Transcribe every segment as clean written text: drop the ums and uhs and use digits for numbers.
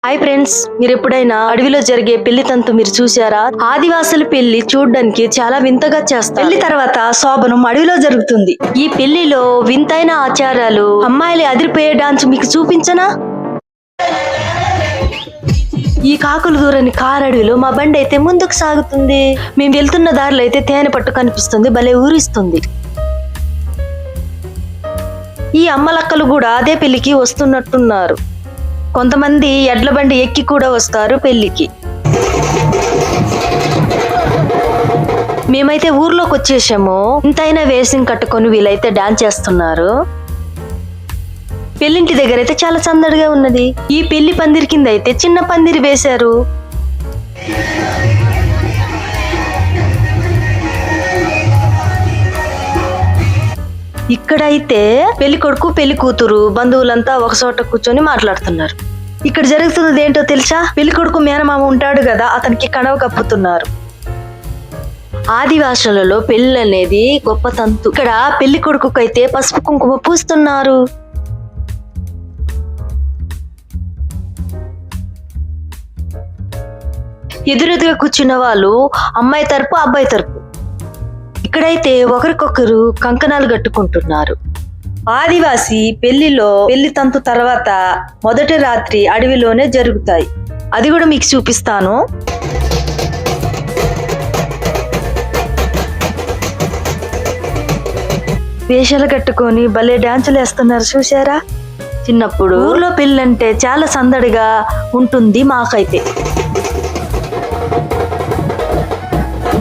Hi friends, మీరు ఎప్పుడైనా అడవిలో జరిగే పెళ్లి తంతు మీరు చూసారా? ఆదివాసుల పెళ్లి చూడడానికి చాలా వింతగా చేస్తారు. పెళ్లి తర్వాత శోభనం అడవిలో జరుగుతుంది. ఈ పెళ్లిలో వింతైన ఆచారాలు, అమ్మాయిలు అదిరిపోయే డాన్స్ మీకు చూపించనా? ఈ కాకులు దూరని కారు అడవిలో మా బండి అయితే ముందుకు సాగుతుంది. మేము వెళ్తున్న దారిలో అయితే తేనె పట్టు కనిపిస్తుంది, భలే ఊరిస్తుంది. ఈ అమ్మలక్కలు కూడా అదే పెళ్లికి వస్తున్నట్టున్నారు. కొంతమంది ఎడ్ల బండి ఎక్కి కూడా వస్తారు పెళ్లికి. మేమైతే ఊర్లోకి వచ్చేసాము. ఇంతైనా వేషం కట్టుకొని వీళ్ళైతే డాన్స్ చేస్తున్నారు. పెళ్లింటి దగ్గర అయితే చాలా సందడిగా ఉన్నది. ఈ పెళ్లి పందిరి కింద అయితే చిన్న పందిరి వేశారు. ఇక్కడైతే పెళ్లి కొడుకు పెళ్లి కూతురు బంధువులంతా ఒక చోట కూర్చొని మాట్లాడుతున్నారు. ఇక్కడ జరుగుతున్నది ఏంటో తెలుసా? పెళ్లి కొడుకు మేనమామ ఉంటాడు కదా, అతనికి కడవ కప్పుతున్నారు. ఆదివాసులలో పెళ్లి అనేది గొప్ప తంతు. ఇక్కడ పెళ్లి కొడుకు అయితే పసుపు కుంకుమ పూస్తున్నారు. ఎదురెదురుగా కూర్చున్న వాళ్ళు అమ్మాయి తరపు అబ్బాయి తరపు. ఇక్కడైతే ఒకరికొకరు కంకణాలు కట్టుకుంటున్నారు. ఆదివాసి పెళ్లిలో పెళ్లి తంతు తర్వాత మొదటి రాత్రి అడవిలోనే జరుగుతాయి. అది కూడా మీకు చూపిస్తాను. వేషాలు కట్టుకొని భలే డాన్సులు వేస్తున్నారు, చూసారా? చిన్నప్పుడు ఊర్లో పెళ్ళంటే చాలా సందడిగా ఉంటుంది మాకైతే.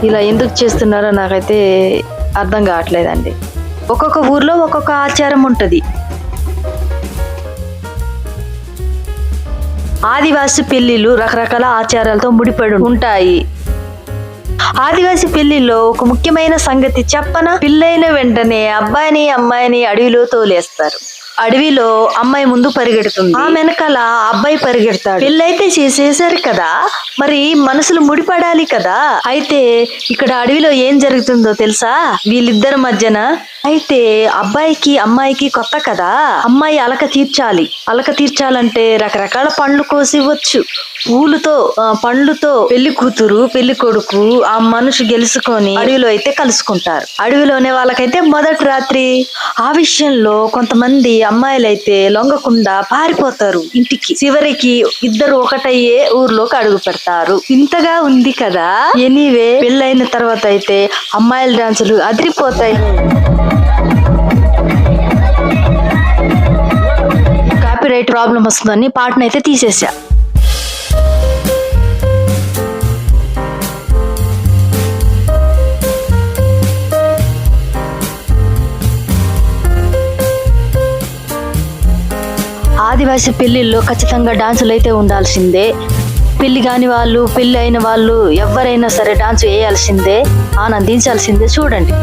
ఇలా ఎందుకు చేస్తున్నారో నాకైతే అర్థం కావట్లేదండి. ఒక్కొక్క ఊర్లో ఒక్కొక్క ఆచారం ఉంటుంది. ఆదివాసి పెళ్లిళ్ళు రకరకాల ఆచారాలతో ముడిపడి ఉంటాయి. ఆదివాసి పెళ్లిలో ఒక ముఖ్యమైన సంగతి చెప్పనా? పెళ్ళైన వెంటనే అబ్బాయిని అమ్మాయిని అడవిలో తోలేస్తారు. అడవిలో అమ్మాయి ముందు పరిగెడుతుంది, ఆ వెనకాల అబ్బాయి పరిగెడతాడు. పెళ్ళైతే చేసేసారు కదా, మరి మనసులు ముడిపడాలి కదా. అయితే ఇక్కడ అడవిలో ఏం జరుగుతుందో తెలుసా? వీళ్ళిద్దరి మధ్యన అయితే అబ్బాయికి అమ్మాయికి కొత్త కదా, అమ్మాయి అలక తీర్చాలి. అలక తీర్చాలంటే రకరకాల పండ్లు కోసివచ్చు. పూలతో పండ్లతో పెళ్లి కూతురు పెళ్లి కొడుకు ఆ మనిషి గెలుచుకొని అడవిలో అయితే కలుసుకుంటారు. అడవిలోనే వాళ్ళకైతే మొదటి రాత్రి. ఆ విషయంలో కొంతమంది అమ్మాయిలైతే లొంగకుండా పారిపోతారు ఇంటికి. చివరికి ఇద్దరు ఒకటయ్యే ఊర్లోకి అడుగు పెడతారు. ఇంతగా ఉంది కదా. ఎనీవే, పెళ్ళైన తర్వాత అయితే అమ్మాయిల డాన్సులు అదిరిపోతాయి. కాపీరైట్ ప్రాబ్లం వస్తుందని పాటనైతే తీసేసా. ఆదివాసి పెళ్లిల్లో ఖచ్చితంగా డాన్సులు అయితే ఉండాల్సిందే. పెళ్లి కాని వాళ్ళు, పెళ్లి అయిన వాళ్ళు ఎవరైనా సరే డాన్స్ వేయాల్సిందే, ఆనందించాల్సిందే. చూడండి,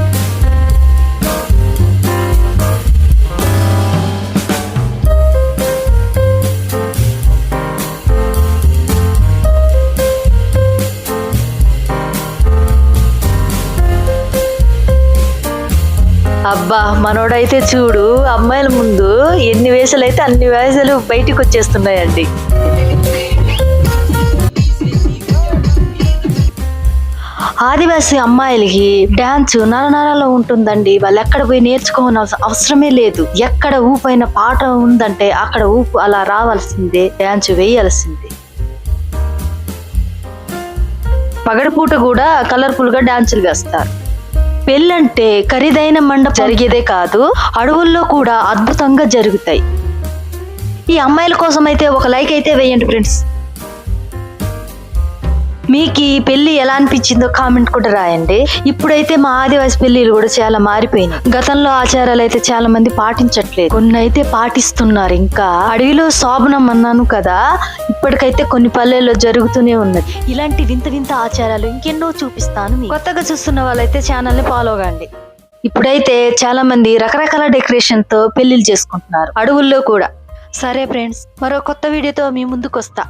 అబ్బా మనోడైతే చూడు, అమ్మాయిల ముందు ఎన్ని వేషాలు అయితే అన్ని వేషాలు బయటికి వచ్చేస్తున్నాయండి. ఆదివాసి అమ్మాయిలకి డాన్స్ నరనరాలో ఉంటుందండి. వాళ్ళు ఎక్కడ పోయి నేర్చుకోవాల్సిన అవసరమే లేదు. ఎక్కడ ఊపైన పాట ఉందంటే అక్కడ ఊపు అలా రావాల్సిందే, డాన్స్ వేయాల్సిందే. పగడపూట కూడా కలర్ఫుల్ గా డాన్సులు వేస్తారు. పెళ్ళంటే ఖరీదైన మండపం జరిగేదే కాదు, అడవుల్లో కూడా అద్భుతంగా జరుగుతాయి. ఈ అమ్మాయిల కోసం అయితే ఒక లైక్ అయితే వేయండి ఫ్రెండ్స్. మీకు ఈ పెళ్లి ఎలా అనిపించిందో కామెంట్ కూడా రాయండి. ఇప్పుడైతే మా ఆదివాసి పెళ్లిలు కూడా చాలా మారిపోయినాయి. గతంలో ఆచారాలు అయితే చాలా మంది పాటించట్లేదు, కొన్ని అయితే పాటిస్తున్నారు. ఇంకా అడవిలో శోభనం అన్నాను కదా, ఇప్పటికైతే కొన్ని పల్లెల్లో జరుగుతూనే ఉన్నది. ఇలాంటి వింత వింత ఆచారాలు ఇంకెన్నో చూపిస్తాను. కొత్తగా చూస్తున్న వాళ్ళైతే ఛానల్ ని ఫాలో కండి. ఇప్పుడైతే చాలా మంది రకరకాల డెకరేషన్ తో పెళ్లిళ్ళు చేసుకుంటున్నారు అడవుల్లో కూడా. సరే ఫ్రెండ్స్, మరో కొత్త వీడియోతో మీ ముందుకు వస్తా.